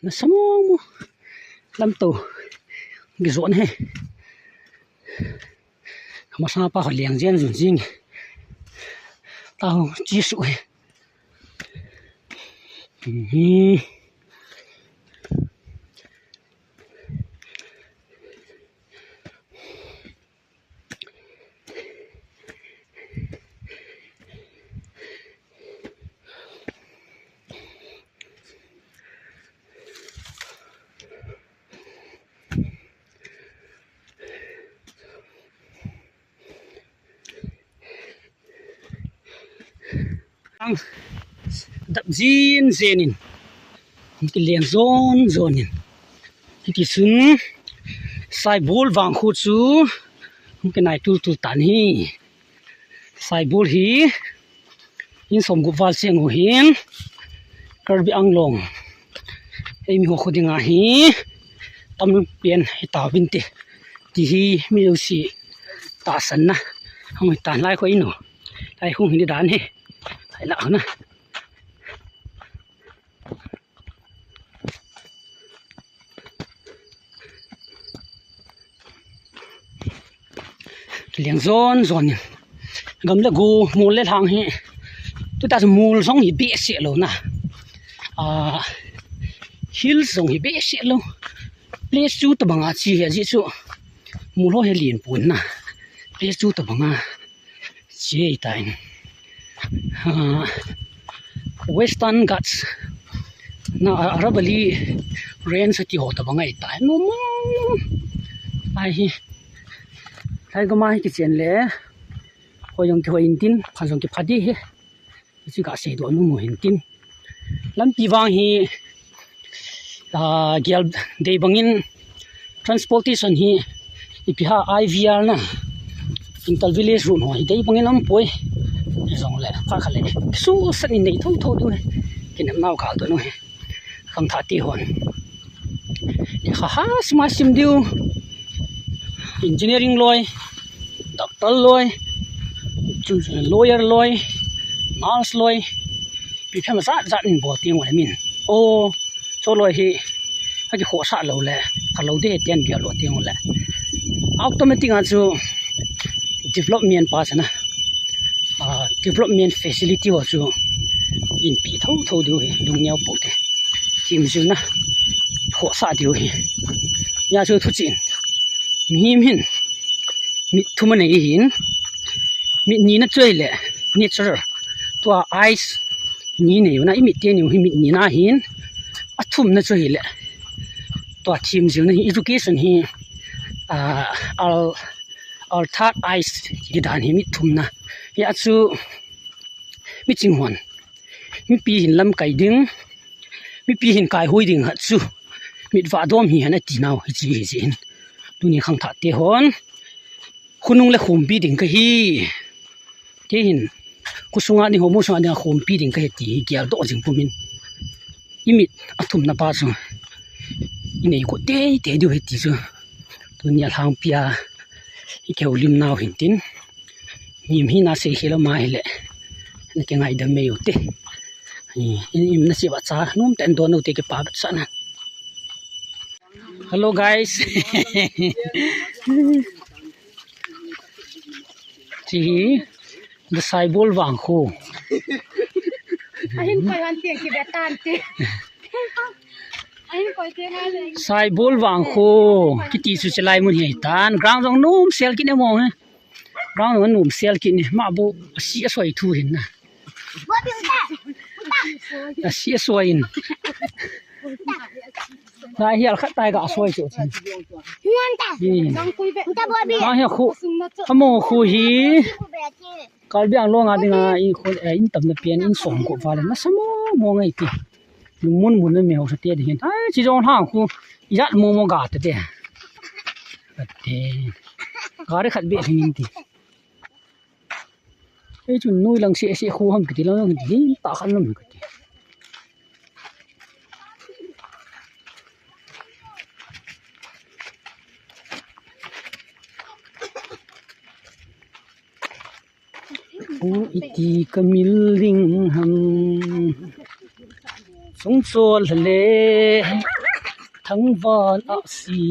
na samo mo lam to gi zon he ma sa pa liang jen zun jing tao chi su he đập zin zenin cái liền zon in cái súng sai bol vàng khu chú cái này tu tàn hi sai bol hi in som gu val seng ho hin karbi anglong ei mi ho khodinga hi tam pian hi ta bin te ti hi mi lo si ta san na hong tan lai ko ino lai hung hi dan he lai la na liang zon gam la go mol le thang hi tu ta mul song hi be se lo na hill song hi be se lo place chu ta banga chi he ji chu mul ho he lin pun na place chu ta banga chi tain Western Ghats na Arabali rain sa ti ho ta banga tain no mo ai hi hai go mai ki chen le ho yong ki ho in tin phan song ki phadi he chi ga se do nu mo hin tin lam pi wang hi gyal dei bangin transportation hi ipiha IVR na intal village road ho dei bangin am poi zong le kha khale su sani nei tho du kin am nau khal to no he khang tha ti hon ha sma sim diu engineering loi doctor loi lawyer loi nurse loi pi phema za in bo tiang wa min o so loi hi ha ki kho sa lo le ka lo de tian bia lo tiang le automatic a chu development pa sana development facility wa chu in pi tho du he dung nyau po te tim ju na kho sa diu hi ya chu thu chin mi hin mi thuma nei hin mi ni na choi le nature to ice ni nei na imi te ni hi mi ni na hin athum na choi le to thim ju na education hi al third ice ki dan hi mi thum na ya chu mi ching hon mi pi hin lam kai ding mi pi hin kai hoi ding ha chu mi wa dom hi na ti naw hi chi hin tu ni khang tha te hon khunung le khum pi ding ka hi te hin kusunga ni homo sa ni khum pi ding ka he ti gyal do jing pumin imi athum na pa chu inei ko te du he ti chu tu ni hang pia i ke ulim naw hin tin nim hi na se hela ma hele na ke ngai da me yo te im na se ba cha num ten do no te ke pa sa na hello guys chi the saibol wang kho ahin koi an tiang ki betan ti ahin koi te ma le saibol wang kho ki ti su chalai mun hi tan ground jong num sel ki ne mo he ground on num sel ki ni ma bu si soi thu hin na si soi in na hi al khat tai ga soi chu chan huan ta nang kui be ta bo bi ma he khu amo khu hi kal biang lo nga dinga i khu in tam na pian in som ko fa le na samo mo ngai ti mun na me ho sa te de hin ai chi jong hang khu ya mo ga te de te ga re khat be hin ti ei chu noi lang se khu ham ti lang ti ta khan lam ka ti iti kamil ring ham sung sol le ทั้งวานอาซี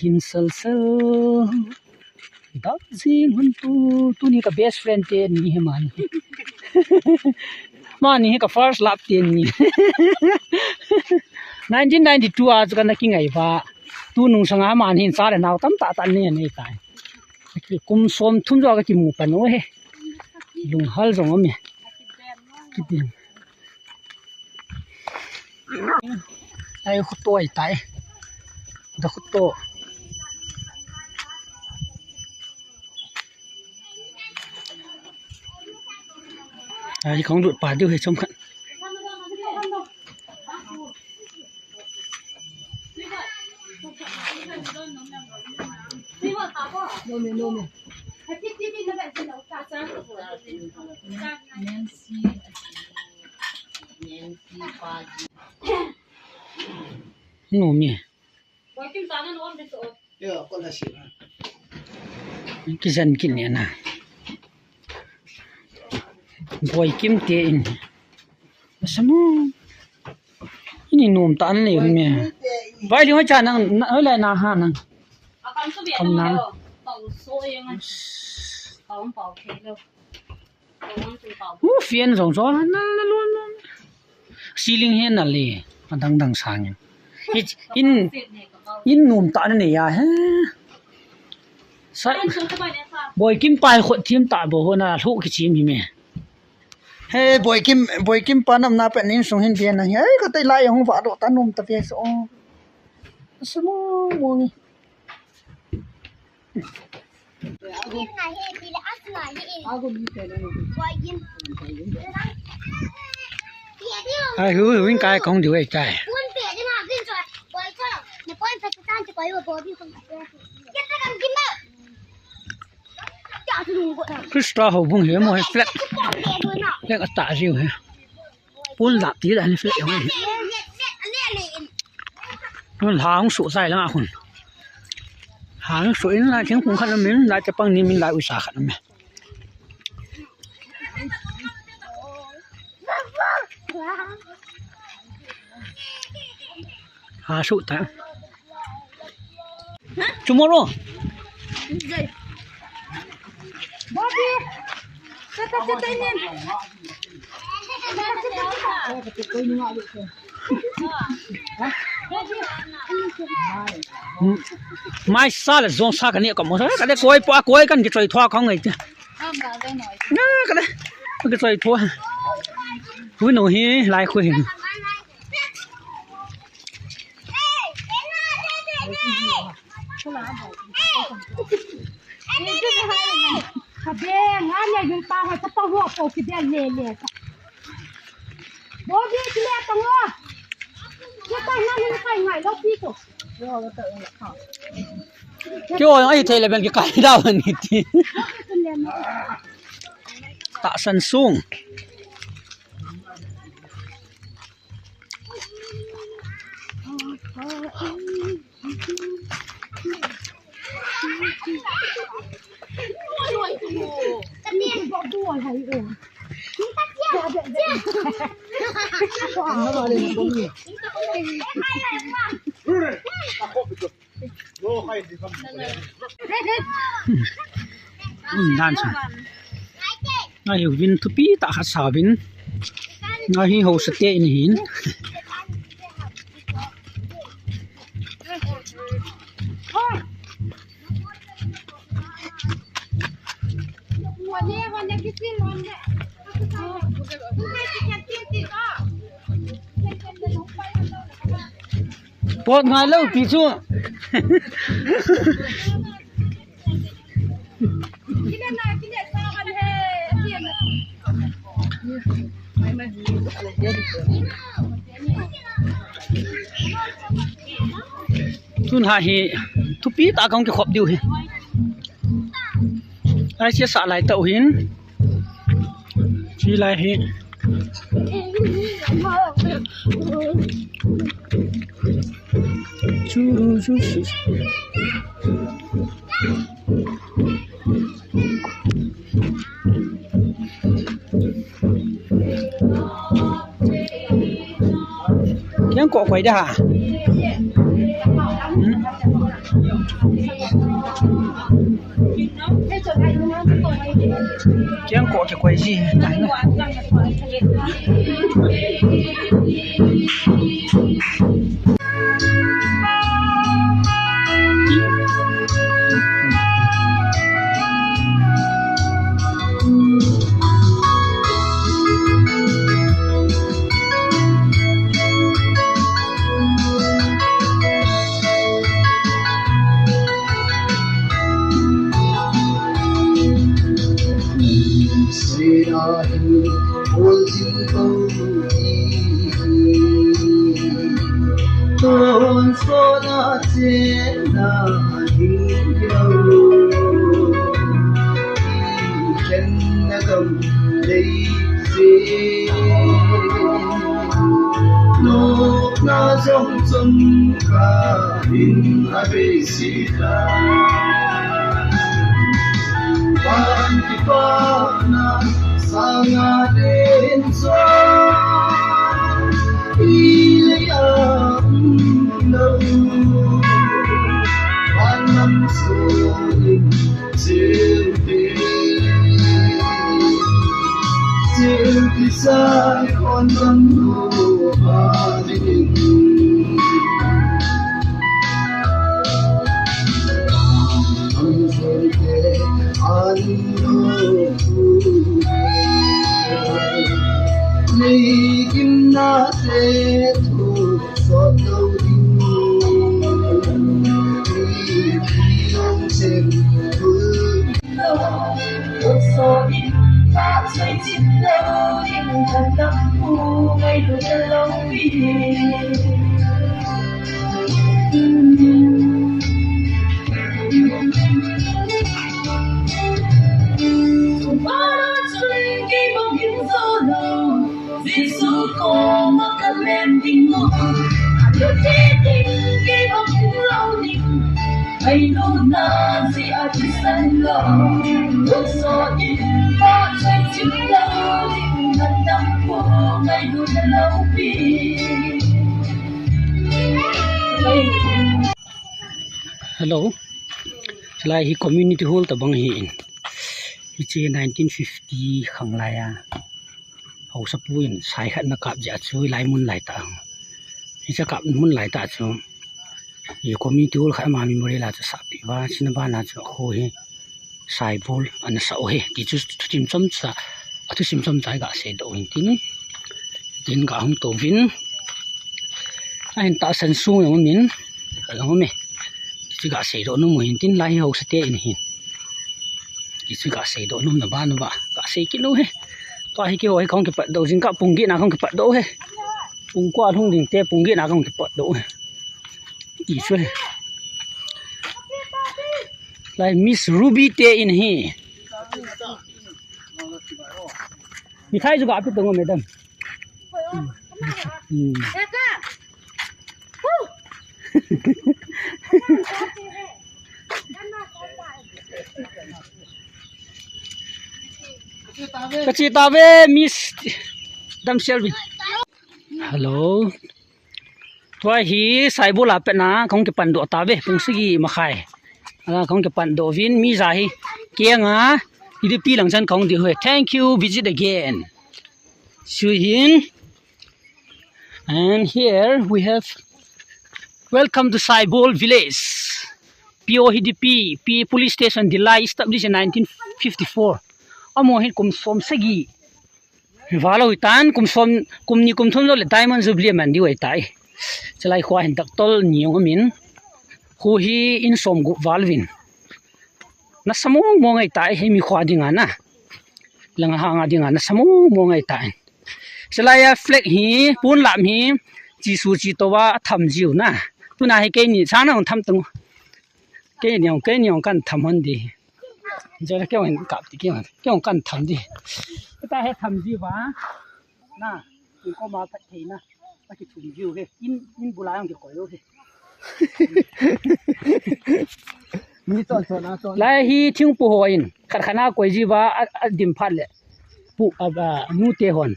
หินซัลซัลดักซิงหุ่นตูนี่ก็ best friend เตนี่ให้มัน มันนี่ก็ first love เตนี่ 1992 อาจกันนักไงว่าตูนุ่งสง่ามันหินซาเรนาวตั้มตาตันนี่นี่ตายกุมสมทุ่มจอก็จิมูปันโอ้เฮลุงฮัลจงอมกินไอ้ขุดตัวไอ้ตายดะขุดตัวไอ้ของดูดป่าดูให้ชมกันหนูมีกินกินเนี่ยนะบอยกิมเตอินสมอนี่นุ่มตันเลยเนี่ยไว้เดี๋ยวให้จานังอะไรนะฮะนังคำนั้นเฟียนสองซ้อนนั่นล้วนซีลิงเห็นนั่นเลยมันดังสางอินนุ่มตันเนี่ยฮะใส่บอยกิมไปคนทีมตาบ่ฮู้น่ะทุกขี้ชิมพี่แม่เฮ้บอยกิมปานำนาเป็นนิสงเห็นเพียนนะเฮ้ยก็ไตไล่ของฝาดตานุ่มตะเปียสอสมมงไอ้หูวิ่งไกลของอยู่ไอ้ไกลคริสตาเขาบุ้งเหลือมวยเฟล็กเล็กตาซิวฮะปุ่นหลับตีได้นี่เฟล็กอย่างนี้มันหางสุดใส่แล้วอ่ะคุณหางสวยนะเชียงคงขันน้ำมันได้จะปังนี้มันได้อุตสาหขันน้ำมันหาสุดแต่ชั่วโมงBobby, kita ini. Mai sa là zong sa cái này có một số cái đấy coi cái trôi thoa không người chứ. Cái đấy cái trôi thoa. Cuối nồi hi lại khuyên. Kadang hanya yung tahay sa pahwa po si Del Lele. Bobby, sila tango. Kita namin kay ngay lo pito. Chứ ai thấy là bên cái cái đâu này thì tạ sân xuống. Đan sao? Ngay hiểu vin thu pi tạ hạt xào vin, ngay hi hồ sét in hin. Bột ngay lâu tí xuống. Thun hạ hi thu pi ta công cái khop điều hi. Ai chia sẻ lại tàu hin. Chi lại hi. Churu churu. ยังเกาะไว้ได้ยังเกาะจะไว้สิตายtôn số đã trên là hình dấu chân đã cầm lấy gì lúc nó giống giống cả hình ở bên xì ta bạn thì có na sang đến gió lâu bao năm rồi chiều thì xa con vẫn ngủ và đình anh rồi kể anh đi kim na thế thu giọt đầu đình trên phương một số in ta xoay chín lâu in thật tâm phu ngày đôi chân lâu vì ai luôn na si a chi san lo một số in ta xoay chín lâu in thật tâm phu ngày đôi chân lâu vì hello lai hi community hall ta bang hi in hi che 1950 khang lai a ho sapuin sai khat na kap ja chui lai mun lai ta hi cha kap mun lai ta chu hi community hall kha ma memory la cha sa pi wa chin ba na chu ho hi sai bol an sa o he ti chu chim chom cha atu sim chom chai ga se do in tin ga hung to vin ain ta san su yo min lo me ti ga se do no mo hin tin lai ho sa te in hin ti ga se do no na ba ga se ki lo he to hi ki oi khong ki pa do jing ka pung gi na khong ki pa do he pung kwa thung ding te pung gi na khong ki pa do he ti chu he lai Miss Ruby te in hi मिठाई जो आप दूंगा मैडम कच्ची तावे मिस दम सेल्वी हेलो तो ही साइबो लापे ना कौन के पंदो तावे पुंसगी मखाई कौन के पंदो विन मी जाही केंगा इदि पी लंगसन कौन दि होय thank you visit again Shuhin and here we have welcome to Saibol village POHDP P police station Dilai established in 1954 amo hin kum som sagi walo itan kum som kum ni kum thum lo le diamond jubilee man di wai tai chalai khwa hin tak tol niong amin hu hi in som gu walwin na samung mo ngai tai he mi khwa dinga na langa ha nga dinga na samung mo ngai tai chalaya flag hi pun lam hi chi su chi to wa tham jiu na tuna he ke ni chana on tham tung ke nyong kan tham hon di jara ke wan kap ti ke on kan tham di ta he tham ji wa na ko ma phat thei na pa ki thum jiu he in bulai ang ke ko yo he mi ton na ton lai hi thing pu hoin kharkhana koi ji wa dim phat le pu aba nu te hon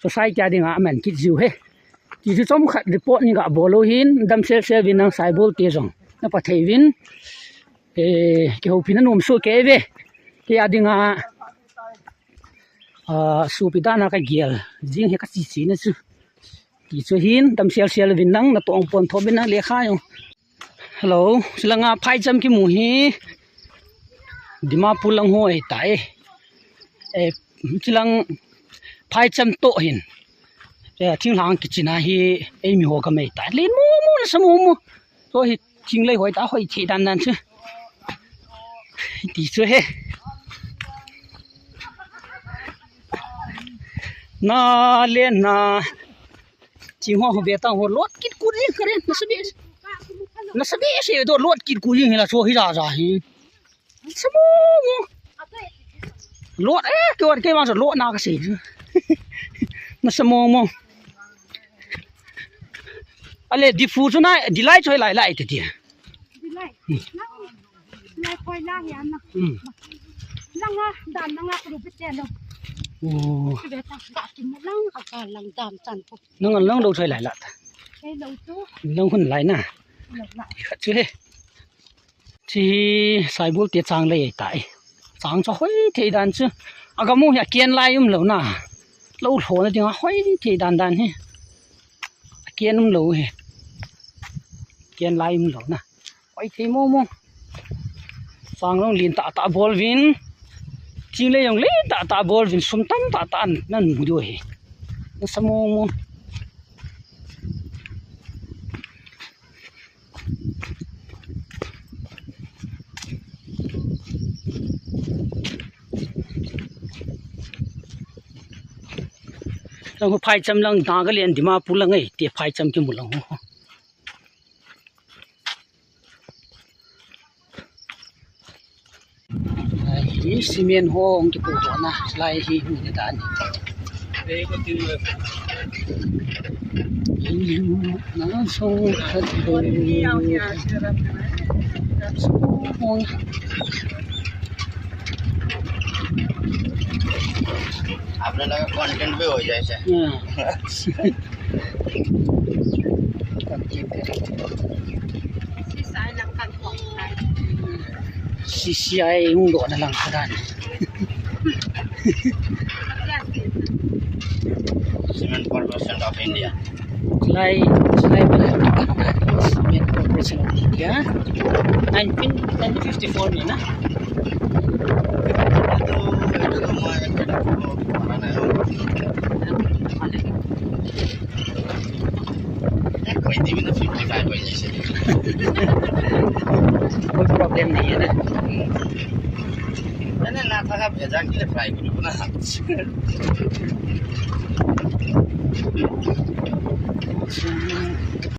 society dinga amen ki jiu he ที่สิจอมขัดรีพอร์ตนี่ก็บ่โลหินดำเซลวินนางสายโวลเตจงนะปะไทวินke ho pinan um su ke ve ke adinga su pidana ka giel jing he ka chi chi na chu ti chu hin dam sel win nang na tong pon thobina le kha yo hello silanga phai jam ki mu hi dimapur lang ho ai tai chilang phai jam to hin thing hang ki china hi ei mi ho ka mai tai len mu na samu mu so hi thing lai hoi ta hoi thi dan dan chu tí chưa hết na lên na chỉ hoa hồ bê tao hồ lót kít cú gì cái đấy nó sẽ biết gì đó lót kít cú gì là số hi ra hi sao mu lót cái bao giờ lót nào cái gì nó sao mu ale đi phu cho này đi lại chơi lại thì đi lại coi la hiền nè lăng á đàn lăng á rồi biết chèn đâu về ta đã tìm một lăng cả lăng đàn chăn phục nó lăng đâu chơi lại lạ cái đầu chú lăng hun lại nè lại chứ thì sai bút tiệt sang lấy tại sang cho hơi thì đàn chứ cái mông nhà kiên lai lâu nè lâu thổ nó tiếng hơi thì đàn he kiên lâu he kiên lai lâu nè hơi thì mông sang long lin ta bol vin chi le yong le ta bol vin sum tam ta nan mu do he na samo mo lang phai cham lang da ga len dimapur lang ei te phai cham ki mu lang ho hi cement hong ki pu to na slai hi hu ne ta ni e ko tin na so khat do hong आपने लगा कंटेंट भी हो जाए से CCI yung doon na lang kadan. Cement Corporation of India. Slay pala yung kadan. Cement Corporation of India. 1954 niya na. Itu semua yang kita mana कोई भी ना 55 हो जाए कोई प्रॉब्लम नहीं है ना मैंने ना था भेजा के लिए ट्राई करूँ ना